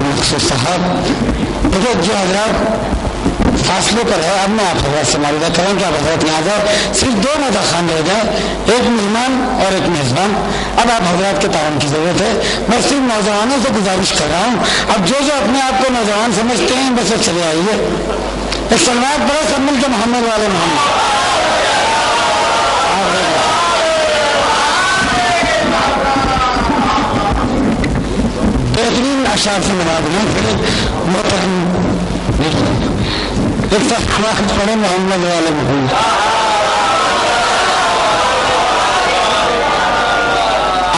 مخصوص صاحب دیکھیے جو حضرات فاصلے پر ہے، اب میں آپ حضرات سے معلومات کروں کہ آپ حضرات یہاں جائے صرف 2 مدہ خان رہ جائیں، ایک مہمان اور ایک میزبان۔ اب آپ حضرات کے تعاون کی ضرورت ہے، میں صرف نوجوانوں سے گزارش کر رہا ہوں، اب جو اپنے آپ کو نوجوان سمجھتے ہیں بس وہ چلے آئیے، ایک سلوات پڑھو سب مل کے محمد والے محمد۔ بہترین اشعار سے نوازنا، پھر محترم ایک سلوات پڑھے محمد والے محمد۔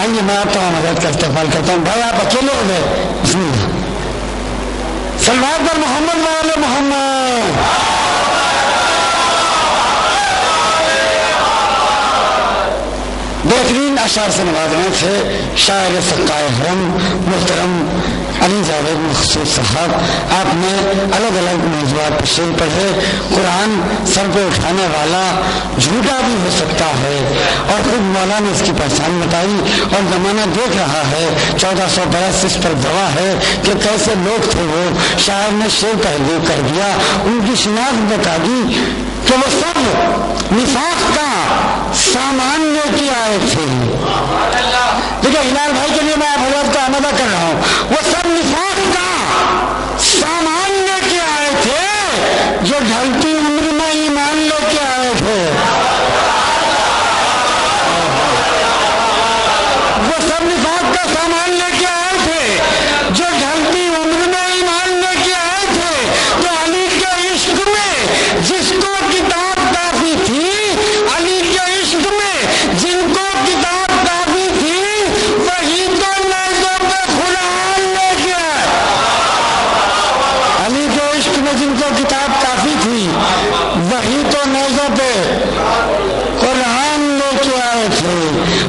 آئیے میں آپ تمام حضرت کا استقبال کرتا ہوں، بھائی آپ اکیلے ہو گئے، بسم اللہ سلوات پر محمد والے محمد۔ بہترین اشعار سے نوازنے سے شاعر سقائے حرم محترم علی جاوید مخصوص صاحب، آپ نے الگ الگ موضوعات پر شعر پڑھے۔ قرآن سر پہ اٹھانے والا جھوٹا بھی ہو سکتا ہے، اور خود مولا نے اس کی پہچان بتائی، اور زمانہ دیکھ رہا ہے، 1400 برس اس پر گواہ ہے کہ کیسے لوگ تھے وہ، شاعر نے شعر پہلو کر دیا، ان کی شناخت بتا دی کہ وہ سب نفاق کا سامان لے کے آئے تھے۔ دیکھیں ہلال بھائی کے لیے میں آپ حضرت کا آمدہ کر رہا ہوں، وہ سب نفاق کا سامان لے کے آئے تھے جو ڈھلتی عمر میں ایمان لے کے آئے تھے۔ وہ سب نفاق کا سامان لے کے آئے تھے جو ڈھلتی عمر میں ایمان لے کے آئے تھے، تو علی کے عشق میں جس کو کتاب کافی تھی، علی کے عشق میں جن کو کتاب کافی تھی، وہی تو نیزوں پہ قرآن لے کے آئے۔ علی کے عشق میں جن کو کتاب کافی تھی، وہی تو نیزوں پہ قرآن لے کے آئے تھے،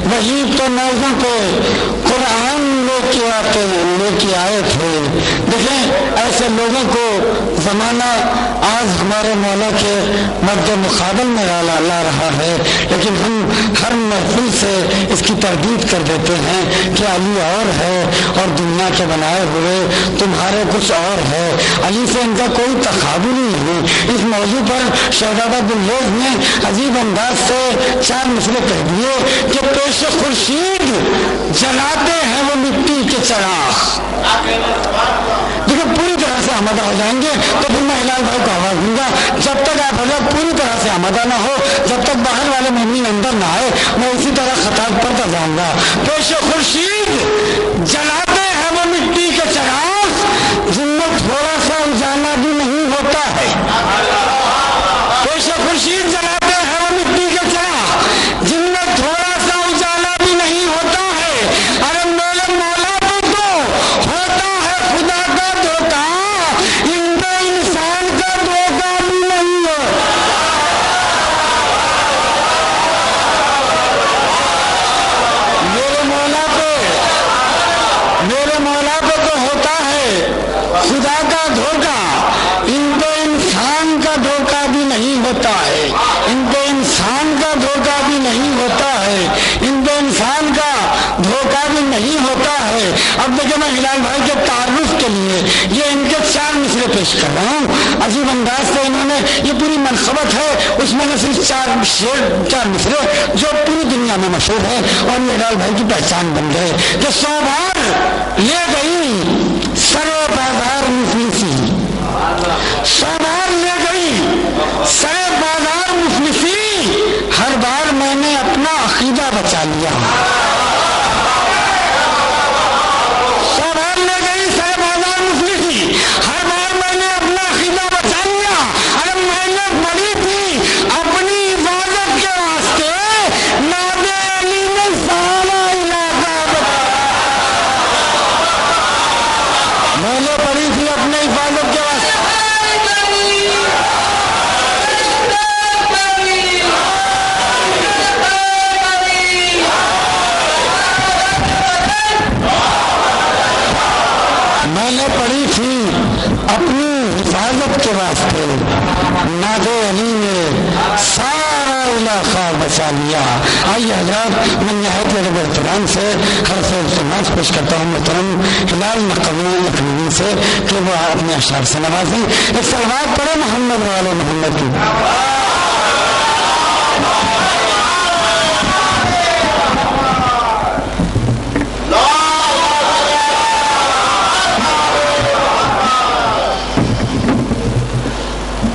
وہی تو نیزوں پہ قرآن لے کے آئے تھے۔ دیکھیں ایسے لوگوں کو زمانہ آج ہمارے مولا کے مد مقابل میں لا رہا ہے، لیکن ہم ہر محفل سے اس کی تردید کر دیتے ہیں کہ علی اور ہے اور دنیا کے بنائے ہوئے تمہارے کچھ اور ہے، علی سے ان کا کوئی تقابل نہیں۔ اس موضوع پر شہزادہ گلریز نے عجیب انداز سے 4 مسئلے کہہ دیے کہ پیش خورشید جلاتے ہیں وہ مٹی کے چراغ۔ دیکھیں پوری طرح سے آمادہ ہو جائیں گے تو پھر میں ہلال بھائی کو آواز دوں گا، جب تک آپ حضرت پوری طرح سے آمادہ نہ ہو، جب تک باہر والے مومن اندر نہ آئے، میں اسی طرح خطاب پڑھتا جاؤں گا۔ پیش خورشید جلاتے ہیں وہ مٹی کے چراغ جن میں تھوڑا سا اجالا بھی نہیں ہوتا ہے۔ پیش خورشید جلاتے ہیں وہ مٹی کے چراغ جن میں تھوڑا سا اجالا بھی نہیں ہوتا ہے۔ ارے میرے مولا کو تو ہوتا ہے خدا کا دھوکا، ان پہ انسان کا دھوکا بھی نہیں ہے۔ میرے مولا کو تو ہوتا ہے خدا کا دھوکا، ان پہ انسان کا دھوکا بھی نہیں ہوتا ہے، ان پہ انسان کا دھوکا بھی نہیں ہوتا ہے، ان پہ انسان کا دھوکا بھی نہیں ہوتا ہے۔ اب دیکھیں میں ہلال بھائی کے تعارف کے لیے یہ ان کے 4 مصرے پیش کر رہا ہوں، عجیب انداز سے انہوں نے یہ پوری منقبت ہے، اس میں نے صرف 4 مصرے جو پوری دنیا میں مشہور ہے اور یہ ہلال بھائی کی پہچان بن گئے کہ 100 بار لے گئی سرو بازار مفلسی، 100 بار لے گئی سرو بازار مفلسی، ہر بار میں نے اپنا عقیدہ بچا لیا۔ 100 بار لے گئی سرو بازار مفلسی، ہر بار میں نے اپنا عقیدہ بچا لیا۔ ارے میں نے بڑی تھی اپنی عبادت کے واسطے، ناب علی نے سارا علاقہ حفاظت کے واسطے نادے علی نے سارا علاقہ بچا لیا. آئیے حضرات میں نہایت ادب احترام سے ہر سے التماس پیش کرتا ہوں محترم ہلال نقوی سے کہ وہ اپنے اشعار سے نوازیں. ایک صلوات پڑھے محمد والے محمد کی.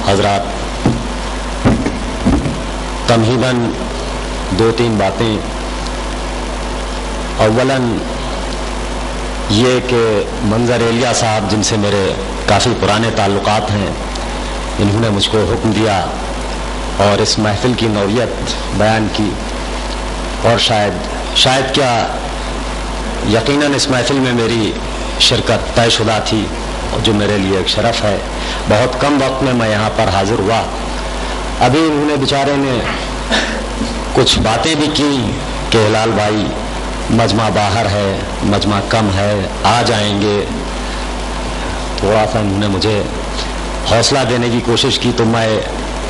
حضرات تمہیداً 2-3 باتیں. اولاً یہ کہ منظر ایلیا صاحب جن سے میرے کافی پرانے تعلقات ہیں، انہوں نے مجھ کو حکم دیا اور اس محفل کی نوعیت بیان کی، اور شاید کیا یقیناً اس محفل میں میری شرکت طے شدہ تھی، جو میرے لیے ایک شرف ہے. بہت کم وقت میں یہاں پر حاضر ہوا. ابھی انہوں نے بیچارے نے کچھ باتیں بھی کی کہ ہلال بھائی مجمع باہر ہے، مجمع کم ہے، آ جائیں گے. تھوڑا سا انہوں نے مجھے حوصلہ دینے کی کوشش کی، تو میں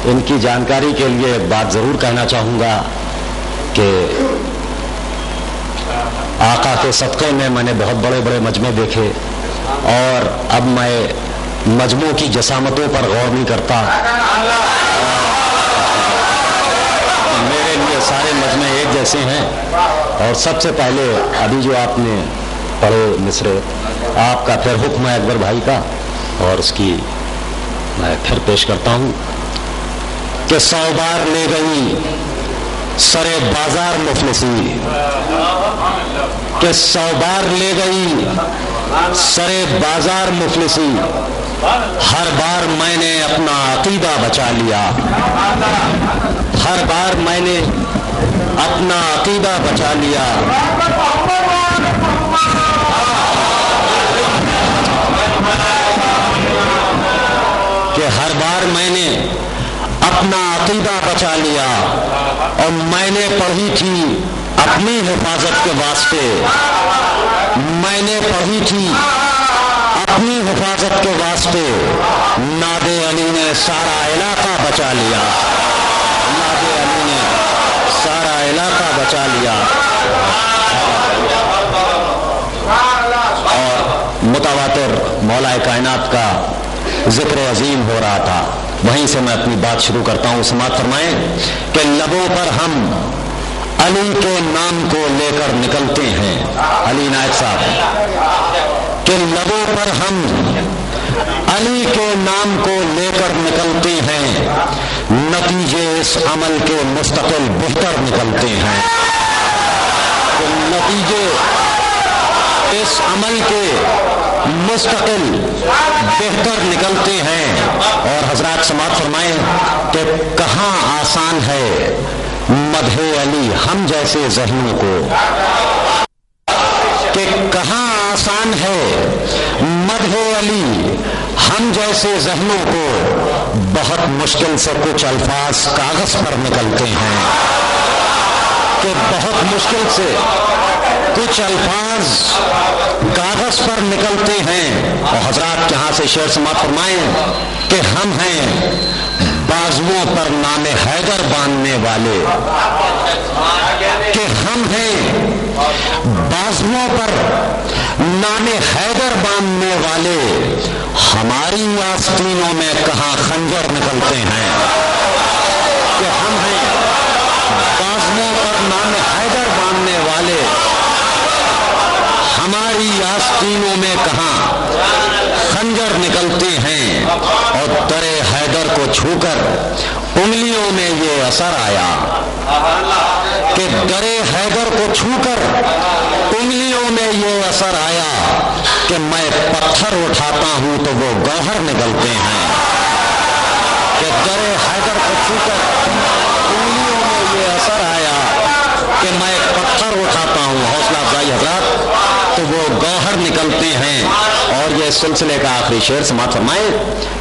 ان کی جانکاری کے لیے ایک بات ضرور کہنا چاہوں گا کہ آقا کے صدقے میں نے بہت بڑے بڑے مجمع دیکھے، اور اب میں مجموع کی جسامتوں پر غور نہیں کرتا. میرے لیے سارے مجمع ایک جیسے ہیں. اور سب سے پہلے ابھی جو آپ نے پڑھے مصرے، آپ کا پھر حکم ہے اکبر بھائی کا، اور اس کی میں پھر پیش کرتا ہوں کہ 100 بار لے گئی سرے بازار مفلسی، کہ 100 بار لے گئی سرے بازار مفلسی، ہر بار میں نے اپنا عقیدہ بچا لیا، ہر بار میں نے اپنا عقیدہ بچا لیا. کہ ہر بار میں نے اپنا عقیدہ بچا لیا، اور میں نے پڑھی تھی اپنی حفاظت کے واسطے، میں نے پڑھی تھی اپنی حفاظت کے واسطے. نادے علی نے سارا علاقہ بچا لیا، نادے علی نے سارا علاقہ بچا لیا. اور متواتر مولا کائنات کا ذکر عظیم ہو رہا تھا، وہیں سے میں اپنی بات شروع کرتا ہوں. سماعت فرمائیں کہ لبوں پر ہم علی کے نام کو لے کر نکلتے ہیں. علی عنایت صاحب کہ لبوں پر ہم علی کے نام کو لے کر نکلتے ہیں، نتیجے اس عمل کے مستقل بہتر نکلتے ہیں. کہ نتیجے اس عمل کے مستقل بہتر نکلتے ہیں. اور حضرات سماعت فرمائیں کہ کہاں آسان ہے مدح علی ہم جیسے ذہنوں کو، کہ کہاں آسان ہے مدح علی ہم جیسے ذہنوں کو، بہت مشکل سے کچھ الفاظ کاغذ پر نکلتے ہیں. کہ بہت مشکل سے کچھ الفاظ کاغذ پر نکلتے ہیں. اور حضرات یہاں سے شعر سماعت فرمائیں کہ ہم ہیں بازوؤں پر نام حیدر باندھنے والے، کہ ہم ہیں بازوؤں پر نام حیدر باندھنے والے، ہماری آستینوں میں کہاں خنجر نکلتے ہیں. کہ ہم ہیں بازوؤں پر نام حیدر باندھنے والے، ہماری آستینوں میں کہاں خنجر نکلتے ہیں. اور در حیدر کو چھو کر انگلیوں میں یہ اثر آیا، کہ در حیدر کو چھو کر انگلیوں میں یہ اثر آیا کہ میں پتھر اٹھاتا ہوں تو وہ گوہر نکلتے ہیں. کہ در حیدر کو چھو کر انگلیوں میں یہ اثر آیا کہ میں پتھر اٹھاتا ہوں، حوصلہ افزائی حضرات، تو وہ گوہر نکلتے ہیں. اور یہ سلسلے کا آخری شعر سماعت فرمائے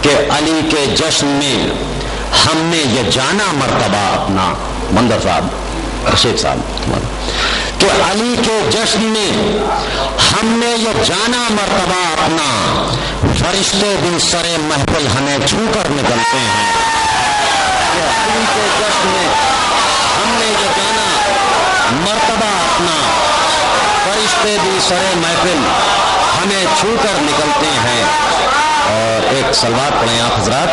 کہ علی کے جشن میں ہم نے یہ جانا مرتبہ اپنا. منظر صاحب، رشید صاحب، کہ علی کے جشن میں ہم نے یہ جانا مرتبہ اپنا، فرشتے بھی سرے محفل ہمیں چھو کر نکلتے ہیں۔ کہ علی کے جشن میں ہم نے یہ جانا مرتبہ اپنا، فرشتے بھی سرے محفل ہمیں چھو کر نکلتے ہیں۔ اور ایک صلوات پڑھیں آپ حضرات،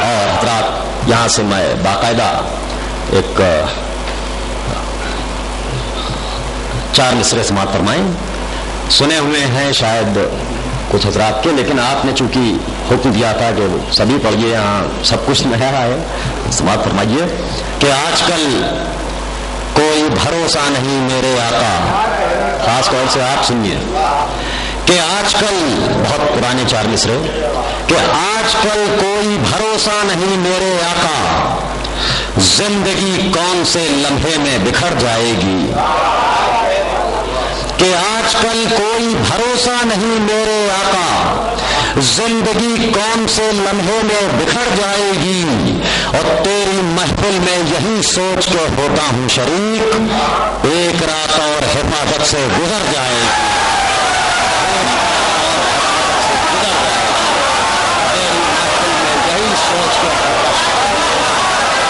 اور حضرات یہاں سے میں باقاعدہ ایک 4 مصرے سماعت فرمائیں، سنے ہوئے ہیں شاید کچھ حضرات کے، لیکن آپ نے چونکہ حکم دیا تھا کہ سبھی پڑھیے، یہاں سب کچھ نیا ہے، سماعت فرمائیے کہ آج کل کوئی بھروسہ نہیں میرے آقا، خاص طور سے آپ سنیے کہ آج کل، بہت پرانے 4 مصرے، کہ آج کل کوئی بھروسہ نہیں میرے آقا، زندگی کون سے لمحے میں بکھر جائے گی۔ کہ آج کل کوئی بھروسہ نہیں میرے آقا، زندگی کون سے لمحے میں بکھر جائے گی، اور تیری محفل میں یہی سوچ کے ہوتا ہوں شریک، ایک رات اور حفاظت سے گزر جائے گی۔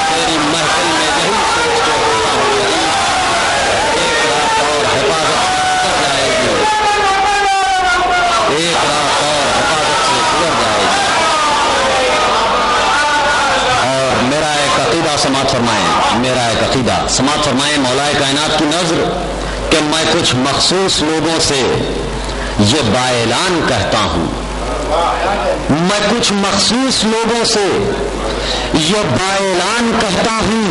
تیری محفل میں یہی سوچ کے ہوتا ہوں شریک، ایک رات اور حفاظت ایک رات اور حفاظت سے گزر جائے گی۔ اور میرا ایک عقیدہ سماعت فرمائیں، میرا ایک عقیدہ سماعت فرمائیں مولا کائنات کی نظر، کہ میں کچھ مخصوص لوگوں سے یہ بااعلان کہتا ہوں، میں کچھ مخصوص لوگوں سے یہ بااعلان کہتا ہوں،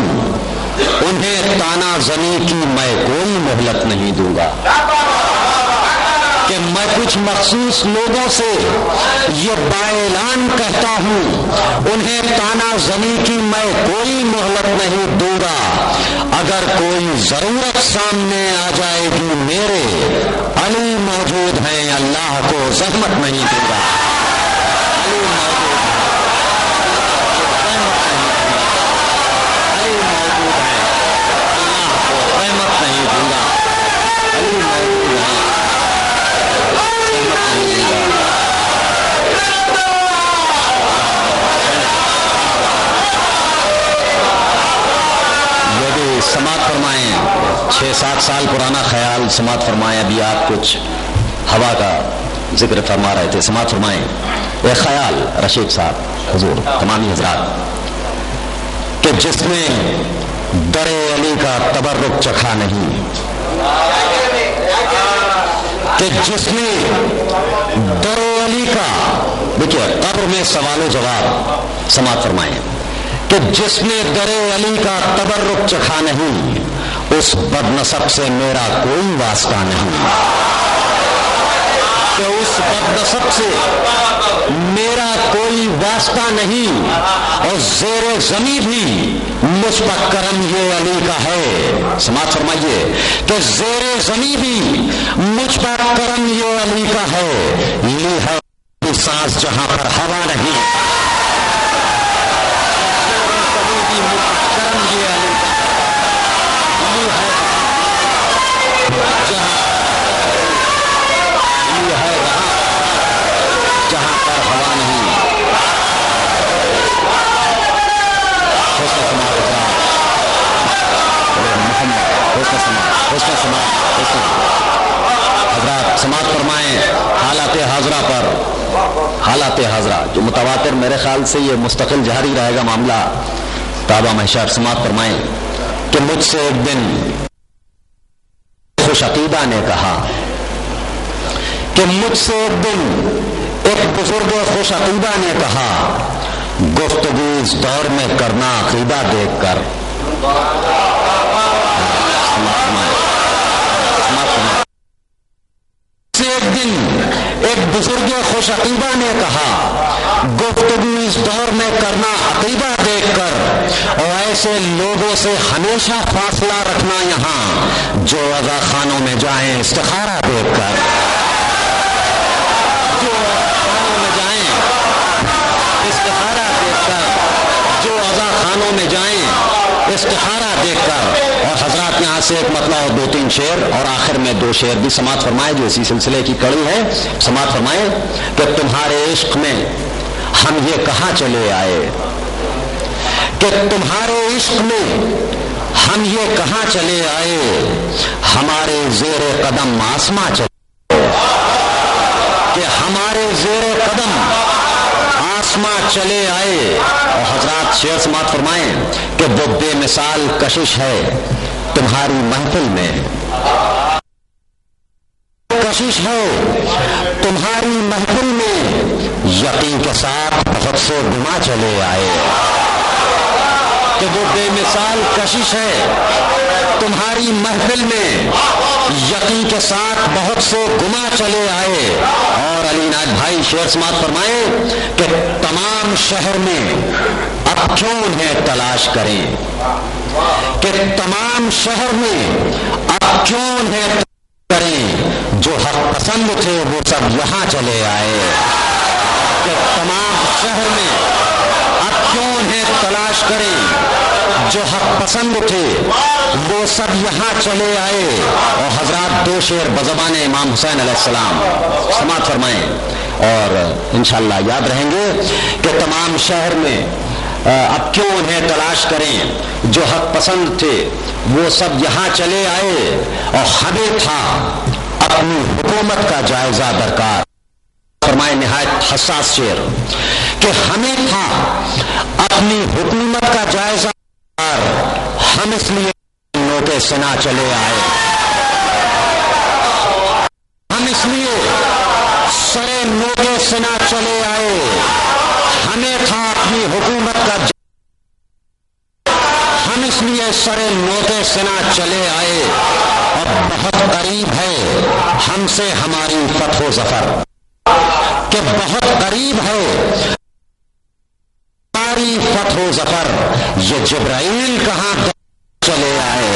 انہیں تانا زنی کی میں کوئی مہلت نہیں دوں گا۔ کہ میں کچھ مخصوص لوگوں سے یہ بااعلان کہتا ہوں، انہیں تانا زنی کی میں کوئی مہلت نہیں دوں گا۔ اگر کوئی ضرورت سامنے آ جائے گی میرے، علی موجود ہیں، اللہ کو زحمت نہیں دوں گا۔ علی موجود ہیں، علی موجود ہیں، اللہ کو زحمت نہیں دوں گا۔ علی موجود ہیں، سماعت فرمائیں 6-7 سال پرانا خیال سماعت فرمائیں، ابھی آپ کچھ ہوا کا ذکر فرما رہے تھے، سماعت فرمائیں ایک خیال رشید صاحب، حضور، تمامی حضرات، کہ جس نے در علی کا تبرک چکھا نہیں، کہ جس نے در علی کا، دیکھیے قبر میں سوال و جواب، سماعت فرمائیں کہ جس نے در علی کا تبرک چکھا نہیں، اس بد نسب سے میرا کوئی واسطہ نہیں، کہ اس بد نسب سے میرا کوئی واسطہ نہیں، اور زیر زمین بھی مجھ پر کرم یہ علی کا ہے۔ سماعت فرمائیے کہ زیر زمین بھی مجھ پر کرم یہ علی کا ہے، یہ ہے سانس جہاں پر ہوا نہیں، کرم یہ علی کا یہ ہے، یہ ہے جہاں پر ہوا نہیں۔ حضرات سماعت فرمائیں حالات حاضرہ پر، حالات حاضرہ جو متواتر، میرے خیال سے یہ مستقل جاری رہے گا معاملہ تابع محشر۔ سماعت فرمائیں کہ مجھ سے ایک دن خوش عقیدہ نے کہا، کہ مجھ سے ایک دن ایک بزرگ خوش عقیدہ نے کہا، گفتگو اس دور میں کرنا عقیدہ دیکھ کر۔ ایک دن ایک بزرگ خوش عقیدہ نے کہا، گفتگو اس دور میں کرنا عقیدہ دیکھ کر، اور ایسے لوگوں سے ہمیشہ فاصلہ رکھنا یہاں جو عزا خانوں میں جائیں استخارہ دیکھ کر، جو عزا خانوں میں جائیں استخارہ دیکھ کر، جو عزا سے ایک مطلب اور 2-3 شعر اور آخر میں 2 شعر بھی سماعت فرمائے جو اسی سلسلے کی کڑی ہے. سماعت فرمائے کہ تمہارے عشق میں ہم یہ کہاں چلے آئے، کہ تمہارے عشق میں ہم یہ کہاں چلے آئے، ہمارے زیر قدم آسماں چلے، کہ ہمارے زیر قدم آسماں چلے آئے. اور حضرات شعر سماعت فرمائیں کہ وہ بے مثال کشش ہے تمہاری محفل میں، کشش ہے تمہاری محفل میں، یقین کے ساتھ بہت سے گما چلے آئے. کہ وہ بے مثال کشش ہے تمہاری محفل میں، یقین کے ساتھ بہت سے گما چلے آئے. اور علی عنایت بھائی شعر سماعت فرمائیں کہ تمام شہر میں اب کیوں انہیں تلاش کریں، کہ تمام شہر میں اب کیوں انہیں کریں، جو حق پسند تھے وہ سب یہاں چلے آئے. کہ تمام شہر میں اب کیوں انہیں تلاش کریں، جو حق پسند تھے وہ سب یہاں چلے آئے. اور حضرات 2 شعر بزبان امام حسین علیہ السلام سماعت فرمائیں اور انشاءاللہ یاد رہیں گے کہ تمام شہر میں اب کیوں انہیں تلاش کریں، جو حق پسند تھے وہ سب یہاں چلے آئے. اور ہمیں تھا اپنی حکومت کا جائزہ درکار. فرمائے نہایت حساس شعر کہ ہمیں تھا اپنی حکومت کا جائزہ درکار، ہم اس لیے نوکے سنا چلے آئے، ہم اس لیے سرے نوکے سنا چلے آئے. ہمیں تھا اپنی حکومت کا ہم اس لیے سرے نوکے سنا چلے آئے. اور بہت قریب ہے ہم سے ہماری فتح و ظفر، کہ بہت قریب ہے ہماری فتح و ظفر. یہ جبرائیل کہاں چلے آئے،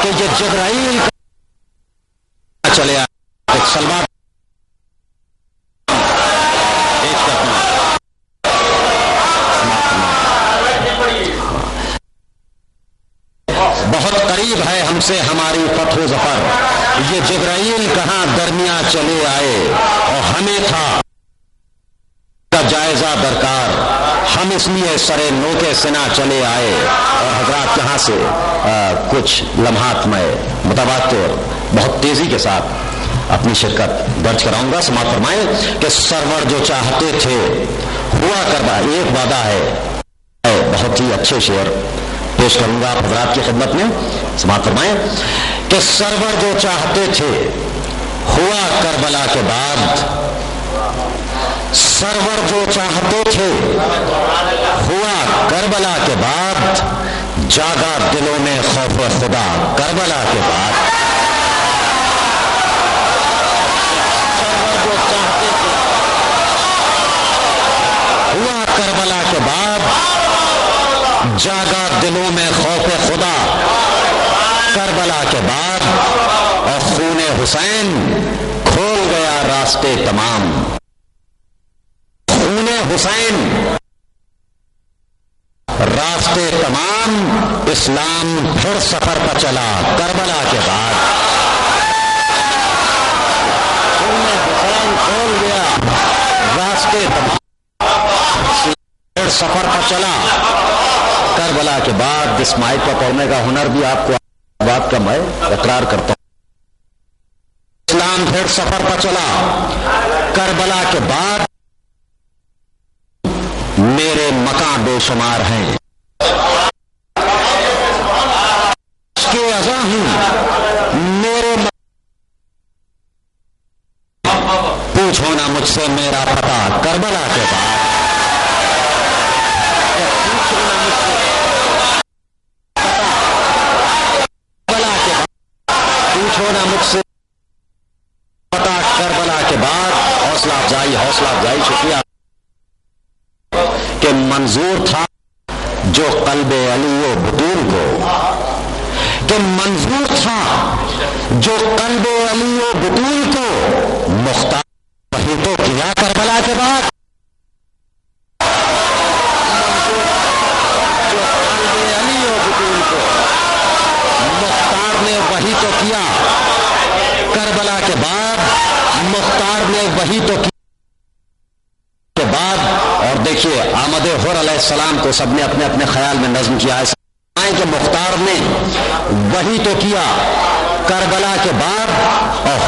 کہ یہ جبرائیل کہاں چلے آئے. ایک سلمان بہت قریب ہے ہم سے ہماری فتح و ظفر، یہ جبرائیل کہاں درمیاں چلے آئے. اور ہمیں تھا کا جائزہ درکار، ہم اس لیے سرے نوکے سنا چلے آئے. اور حضرات یہاں سے کچھ لمحات میں متواتر بہت تیزی کے ساتھ اپنی شرکت درج کراؤں گا. سماعت فرمائیں کہ سرور جو چاہتے تھے ہوا کرنا ایک وعدہ ہے. بہت ہی اچھے شعر پیش کروں گا آپ حضرات کی خدمت میں. سماعت فرمائیں کہ سرور جو چاہتے تھے ہوا کربلا کے بعد، سرور جو چاہتے تھے ہوا کربلا کے بعد، جاگا دلوں میں خوف خدا کربلا کے بعد. سرور جو چاہتے تھے ہوا کربلا کے بعد، جاگا دلوں میں خوف خدا کربلا کے بعد. اور خون حسین کھول گیا راستے تمام، خون حسین راستے تمام، اسلام پھر سفر پر چلا کربلا کے بعد. خون حسین کھول گیا راستے تمام، پھر سفر پر چلا کربلا کے بعد. اس مائک پر پڑھنے کا ہنر بھی آپ کو بات کا میں اقرار کرتا ہوں. اسلام پھر سفر پر چلا کربلا کے بعد، میرے مکان بے شمار ہیں، اس کے ازاں ہوں میرے پوچھو نا مجھ سے میرا پتہ کربلا کے بعد. پوچھو نا مجھ سے پتہ کربلا کے بعد. حوصلہ افزائی شکریہ کہ منظور تھا جو قلب علی و بطول کو، کہ منظور تھا جو قلب علی و بطول کو، مختار وہی تو کیا کربلا کے بعد. جو قلب علی و بطول کو کے بعد مختار نے وہی تو کی کے بعد، اور دیکھیے آمد حر علیہ السلام کو سب نے اپنے اپنے خیال میں نظم کیا ہے کہ مختار نے وہی تو کیا کربلا کے بعد، اور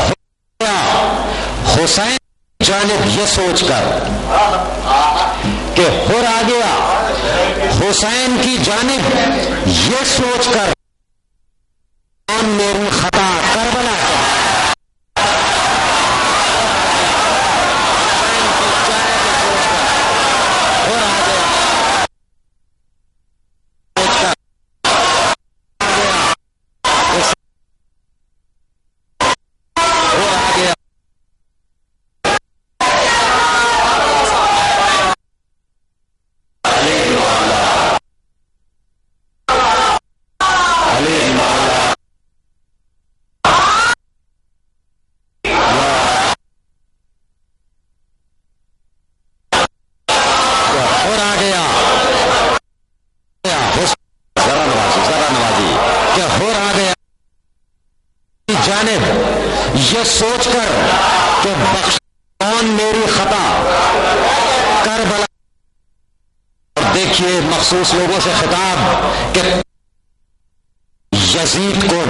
حسین جانب یہ سوچ کر کہ حر آ گیا، حسین کی جانب یہ سوچ کر میری خطا کربلا کا یہ سوچ کر کہ بخش کون میری خطا کربلا. دیکھیے مخصوص لوگوں سے خطاب کہ یزید کو